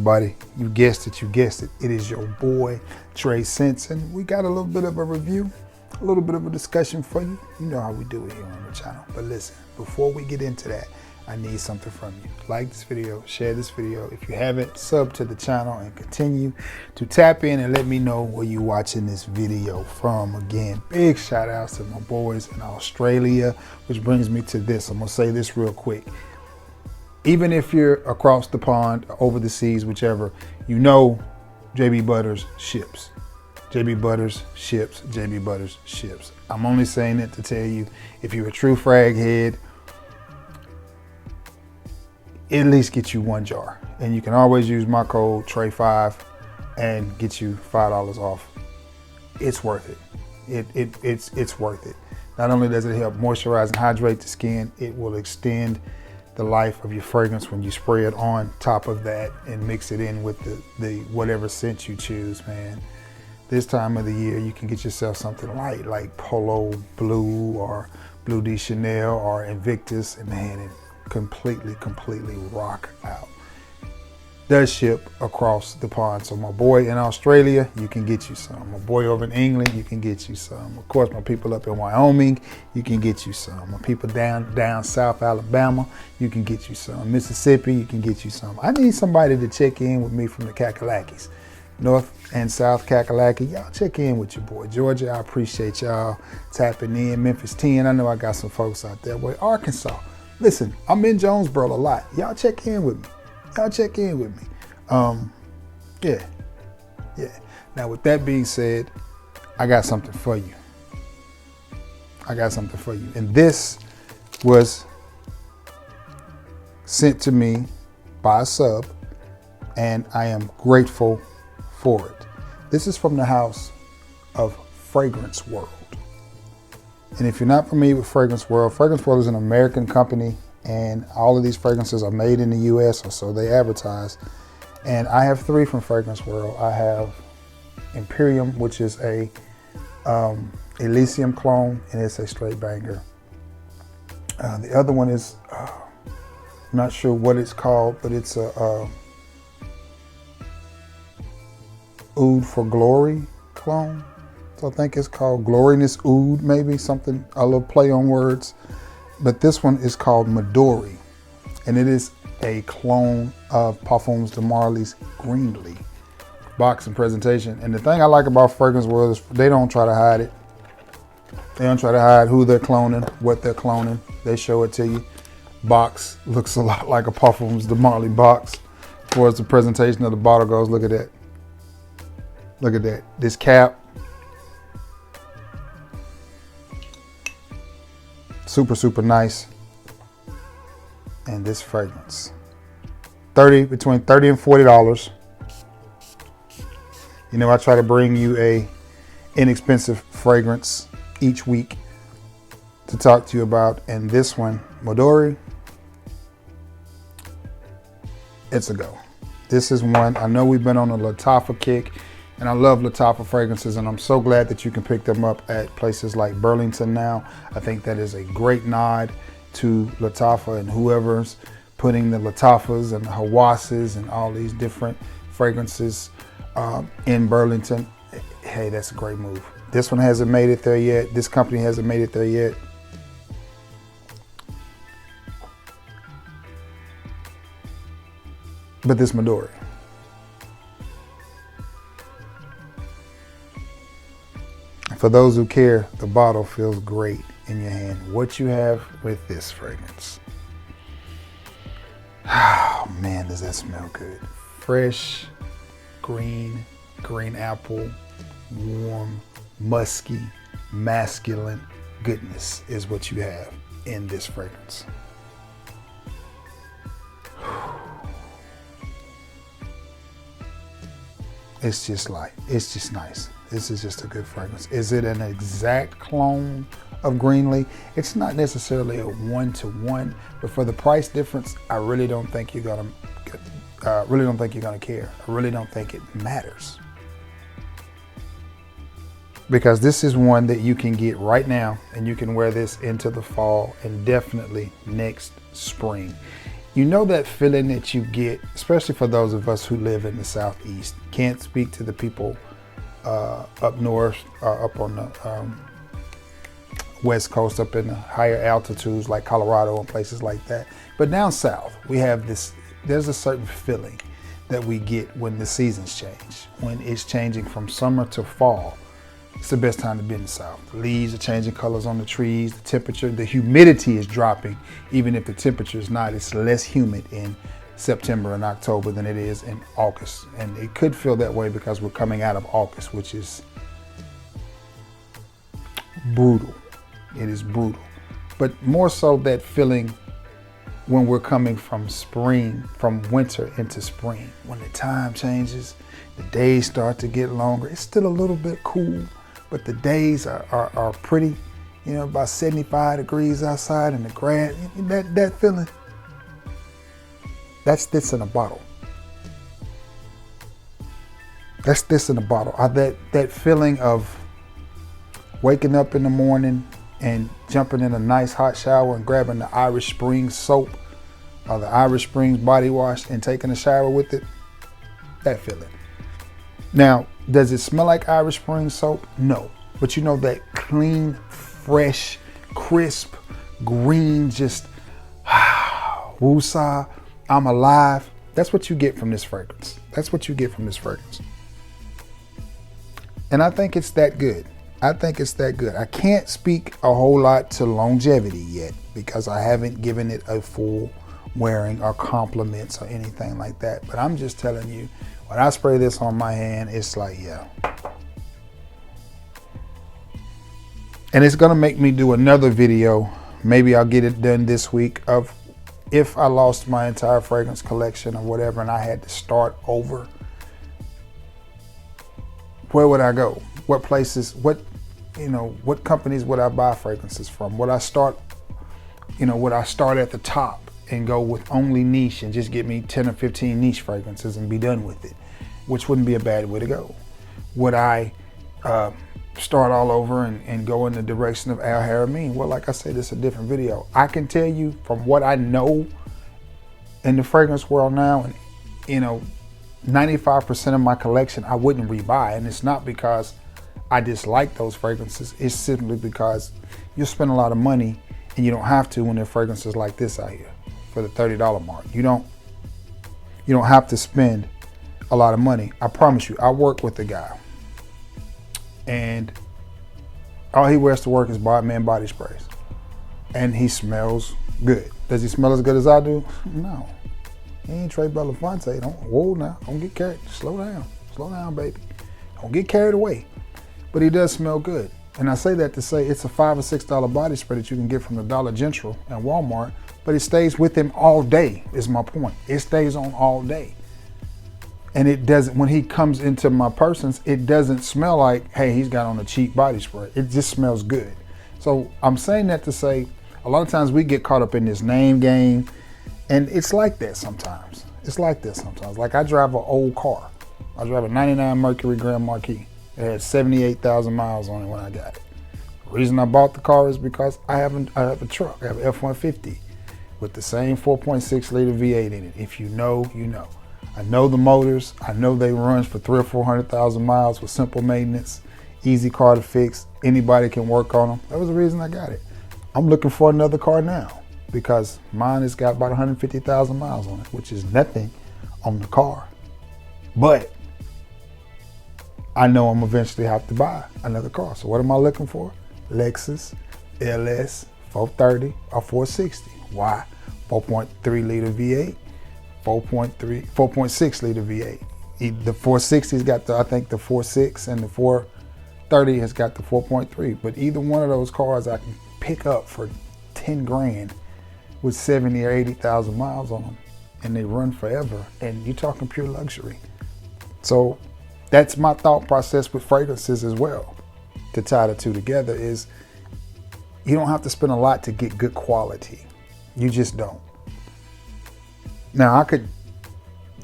everybody? You guessed it, you guessed it. It is your boy, Trey Sense, and we got a little bit of a review, a little bit of a discussion for you. You know how we do it here on the channel. But listen, before we get into that, I need something from you. Like this video, share this video. If you haven't, sub to the channel and continue to tap in and let me know where you're watching this video from. Again, big shout outs to my boys in Australia, which brings me to this. I'm gonna say this real quick. Even if you're across the pond, over the seas, whichever, you know JB Butters ships. JB Butters ships, JB Butters ships. I'm only saying it to tell you, if you're a true frag head, at least get you one jar. And you can always use my code Trey5 and get you $5 off. It's worth it. It's worth it. Not only does it help moisturize and hydrate the skin, it will extend the life of your fragrance when you spray it on top of that and mix it in with the whatever scent you choose, man. This time of the year, you can get yourself something light like Polo Blue or Blue de Chanel or Invictus, and man, it completely rock out. Does ship across the pond. So my boy in Australia, you can get you some. My boy over in England, you can get you some. Of course, my people up in Wyoming, you can get you some. My people down South Alabama, you can get you some. Mississippi, you can get you some. I need somebody to check in with me from the Kakalakis. North and South Kakalaki, y'all check in with your boy. Georgia, I appreciate y'all tapping in. Memphis 10, I know I got some folks out there. Boy, Arkansas, listen, I'm in Jonesboro a lot. Y'all check in with me. Y'all check in with me. Yeah. Now, with that being said, I got something for you. And this was sent to me by a sub, and I am grateful for it. This is from the house of Fragrance World. And if you're not familiar with Fragrance World is an American company, and all of these fragrances are made in the US, or so they advertise. And I have 3 from Fragrance World. I have Imperium, which is a Elysium clone, and it's a straight banger. The other one is, I'm not sure what it's called, but it's a Oud for Glory clone. So I think it's called Gloriness Oud, maybe something, a little play on words. But this one is called Midori, and it is a clone of Parfums de Marly's Greenly box and presentation. And the thing I like about Fragrance World is they don't try to hide it. They don't try to hide who they're cloning, what they're cloning. They show it to you. Box looks a lot like a Parfums de Marly box. As far as the presentation of the bottle goes, look at that. Look at that. This cap. Super nice. And this fragrance, between $30 and $40. You know, I try to bring you a inexpensive fragrance each week to talk to you about. And this one, Midori, it's a go. This is one, I know we've been on a Lattafa kick, and I love Lattafa fragrances, and I'm so glad that you can pick them up at places like Burlington now. I think that is a great nod to Lattafa and whoever's putting the Lattafas and the Hawasses and all these different fragrances in Burlington. Hey, that's a great move. This one hasn't made it there yet. This company hasn't made it there yet. But this Midori. For those who care, the bottle feels great in your hand. What you have with this fragrance. Oh man, does that smell good. Fresh, green apple, warm, musky, masculine goodness is what you have in this fragrance. It's just nice. This is just a good fragrance. Is it an exact clone of Greenly? It's not necessarily a 1-to-1, but for the price difference, I really don't think you're gonna care. I really don't think it matters. Because this is one that you can get right now, and you can wear this into the fall and definitely next spring. You know that feeling that you get, especially for those of us who live in the Southeast. Can't speak to the people up north, up on the West Coast, up in the higher altitudes like Colorado and places like that. But down south, we have this, there's a certain feeling that we get when the seasons change, when it's changing from summer to fall. It's the best time to be in the South. The leaves are changing colors on the trees, the temperature, the humidity is dropping. Even if the temperature is not, it's less humid in September and October than it is in August. And it could feel that way because we're coming out of August, which is brutal. It is brutal. But more so that feeling when we're coming from spring, from winter into spring, when the time changes, the days start to get longer. It's still a little bit cool, but the days are pretty, you know, about 75 degrees outside in the grass. That feeling, that's this in a bottle. That's this in a bottle. That feeling of waking up in the morning and jumping in a nice hot shower and grabbing the Irish Springs soap or the Irish Springs body wash and taking a shower with it, that feeling. Now, does it smell like Irish Springs soap? No. But you know that clean, fresh, crisp, green, just woosah, I'm alive. That's what you get from this fragrance. That's what you get from this fragrance. And I think it's that good. I think it's that good. I can't speak a whole lot to longevity yet because I haven't given it a full wearing or compliments or anything like that. But I'm just telling you, when I spray this on my hand, it's like, yeah. And it's gonna make me do another video. Maybe I'll get it done this week of if I lost my entire fragrance collection or whatever and I had to start over, where would I go? What places, what companies would I buy fragrances from? Would I start at the top and go with only niche and just get me 10 or 15 niche fragrances and be done with it, which wouldn't be a bad way to go? Would I start all over and go in the direction of Al Haramain? Well, like I said, it's a different video. I can tell you from what I know in the fragrance world now, and 95% of my collection I wouldn't rebuy, and it's not because I dislike those fragrances. It's simply because you spend a lot of money and you don't have to when there are fragrances like this out here for the $30 mark. You don't have to spend a lot of money. I promise you. I work with a guy and all he wears to work is Bodman body sprays and he smells good. Does he smell as good as I do? No. He ain't Trey Belafonte. Don't get carried. Slow down, baby. Don't get carried away. But he does smell good. And I say that to say it's a $5 or $6 body spray that you can get from the Dollar General and Walmart, but it stays with him all day, is my point. It stays on all day. And it doesn't, when he comes into my persons, it doesn't smell like, hey, he's got on a cheap body spray. It just smells good. So I'm saying that to say, a lot of times we get caught up in this name game, and it's like that sometimes. Like I drive an old car. I drive a 99 Mercury Grand Marquis. It had 78,000 miles on it when I got it. The reason I bought the car is because I have a truck. I have an F-150 with the same 4.6 liter V8 in it. If you know, you know. I know the motors. I know they run for 300,000 or 400,000 miles with simple maintenance, easy car to fix. Anybody can work on them. That was the reason I got it. I'm looking for another car now because mine has got about 150,000 miles on it, which is nothing on the car. But I know I'm eventually have to buy another car. So what am I looking for? Lexus LS 430 or 460. Why? 4.3 liter V8, 4.6 liter V8. The 460's got I think the 4.6 and the 430 has got the 4.3. But either one of those cars I can pick up for 10 grand with 70 or 80,000 miles on them, and they run forever. And you're talking pure luxury. So that's my thought process with fragrances as well. To tie the two together is you don't have to spend a lot to get good quality. You just don't. Now I could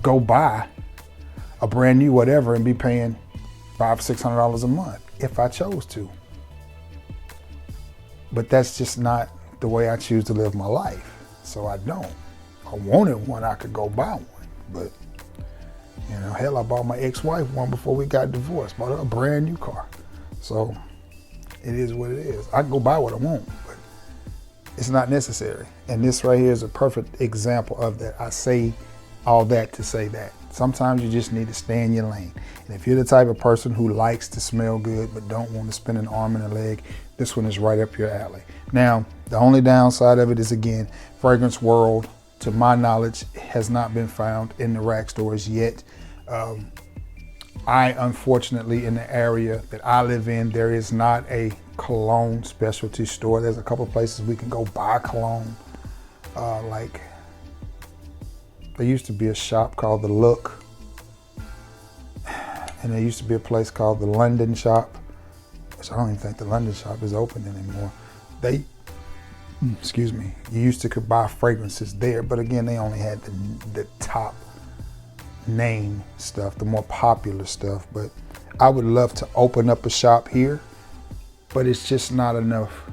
go buy a brand new whatever and be paying $500-600 a month if I chose to. But that's just not the way I choose to live my life. So I don't. I wanted one, I could go buy one. But, you know, hell, I bought my ex-wife one before we got divorced. Bought her a brand new car. So it is what it is. I can go buy what I want, but it's not necessary. And this right here is a perfect example of that. I say all that to say that. Sometimes you just need to stay in your lane. And if you're the type of person who likes to smell good but don't want to spend an arm and a leg, this one is right up your alley. Now, the only downside of it is, again, Fragrance World, to my knowledge, has not been found in the rack stores yet. I, unfortunately, in the area that I live in, there is not a cologne specialty store. There's a couple places we can go buy cologne. Like, there used to be a shop called The Look, and there used to be a place called The London Shop, which I don't even think The London Shop is open anymore. Excuse me, you used to could buy fragrances there, but again, they only had the top name stuff, the more popular stuff. But I would love to open up a shop here, but it's just not enough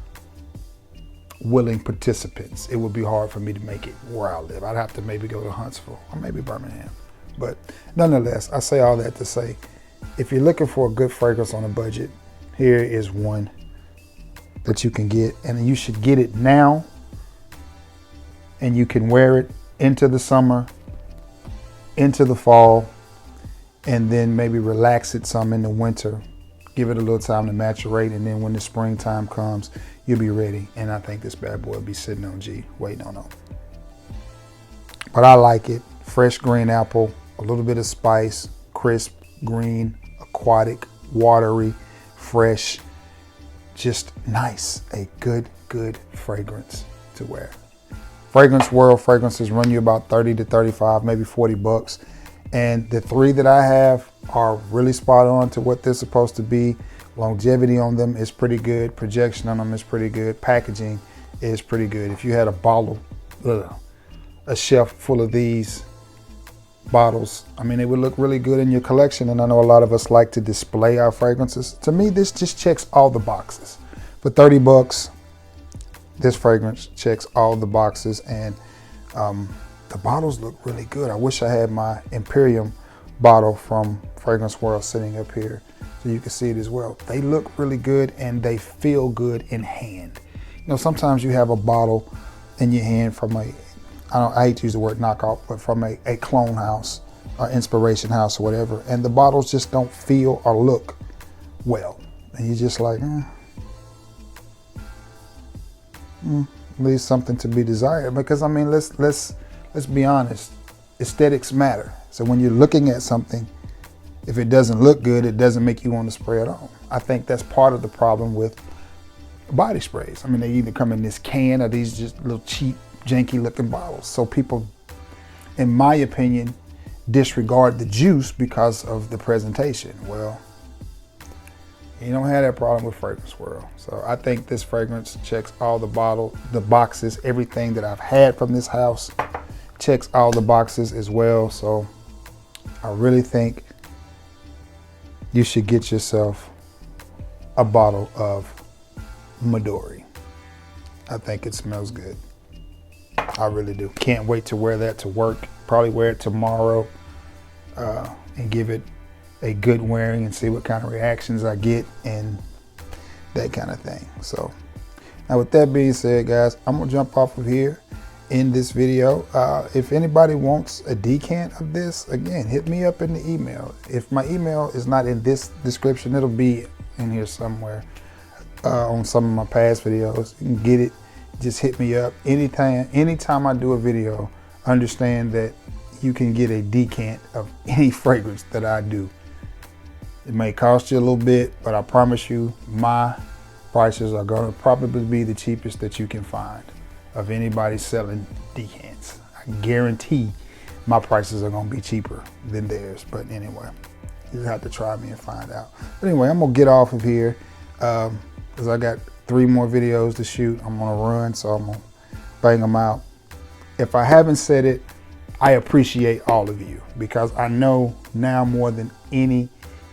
willing participants. It would be hard for me to make it where I live. I'd have to maybe go to Huntsville or maybe Birmingham. But nonetheless, I say all that to say, if you're looking for a good fragrance on a budget, here is one that you can get, and you should get it now, and you can wear it into the summer, into the fall, and then maybe relax it some in the winter. Give it a little time to maturate, and then when the springtime comes, you'll be ready. And I think this bad boy will be sitting on G, waiting on them. But I like it. Fresh green apple, a little bit of spice, crisp, green, aquatic, watery, fresh, just nice. A good fragrance to wear. Fragrance World fragrances run you about 30 to 35, maybe 40 bucks. And the three that I have are really spot on to what they're supposed to be. Longevity on them is pretty good. Projection on them is pretty good. Packaging is pretty good. If you had a bottle, a shelf full of these bottles, I mean, it would look really good in your collection. And I know a lot of us like to display our fragrances. To me, this just checks all the boxes. For 30 bucks, this fragrance checks all the boxes, and the bottles look really good. I wish I had my Imperium bottle from Fragrance World sitting up here so you can see it as well. They look really good and they feel good in hand. You know, sometimes you have a bottle in your hand from I hate to use the word knockoff, but from a clone house or inspiration house or whatever, and the bottles just don't feel or look well. And you're just like, leaves something to be desired. Because I mean, let's be honest, aesthetics matter. So when you're looking at something, if it doesn't look good, it doesn't make you want to spray it on. I think that's part of the problem with body sprays. I mean, they either come in this can or these just little cheap, janky looking bottles. So people, in my opinion, disregard the juice because of the presentation. Well, you don't have that problem with Fragrance World. So I think this fragrance checks all the boxes, everything that I've had from this house checks all the boxes as well. So I really think you should get yourself a bottle of Midori. I think it smells good. I really do. Can't wait to wear that to work. Probably wear it tomorrow and give it a good wearing and see what kind of reactions I get and that kind of thing. So now with that being said, guys, I'm gonna jump off of here in this video. If anybody wants a decant of this, again, hit me up in the email. If my email is not in this description, it'll be in here somewhere on some of my past videos. You can get it, just hit me up. Anytime I do a video, understand that you can get a decant of any fragrance that I do. It may cost you a little bit, but I promise you my prices are gonna probably be the cheapest that you can find of anybody selling decants. I guarantee my prices are gonna be cheaper than theirs. But anyway, you just have to try me and find out. But anyway, I'm gonna get off of here because I got 3 more videos to shoot. I'm gonna run, so I'm gonna bang them out. If I haven't said it, I appreciate all of you, because I know now more than any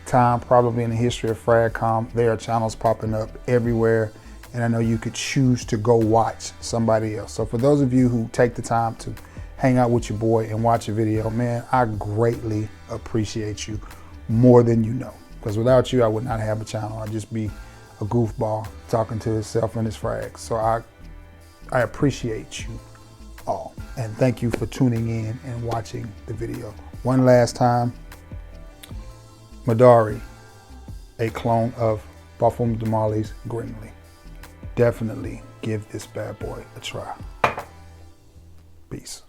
time probably in the history of FragCom, there are channels popping up everywhere, and I know you could choose to go watch somebody else. So for those of you who take the time to hang out with your boy and watch a video, man, I greatly appreciate you more than you know. Because without you, I would not have a channel. I'd just be a goofball talking to himself and his frags. So I appreciate you all. And thank you for tuning in and watching the video. One last time, Madari, a clone of Buffalo Damali's Greenlee. Definitely give this bad boy a try. Peace.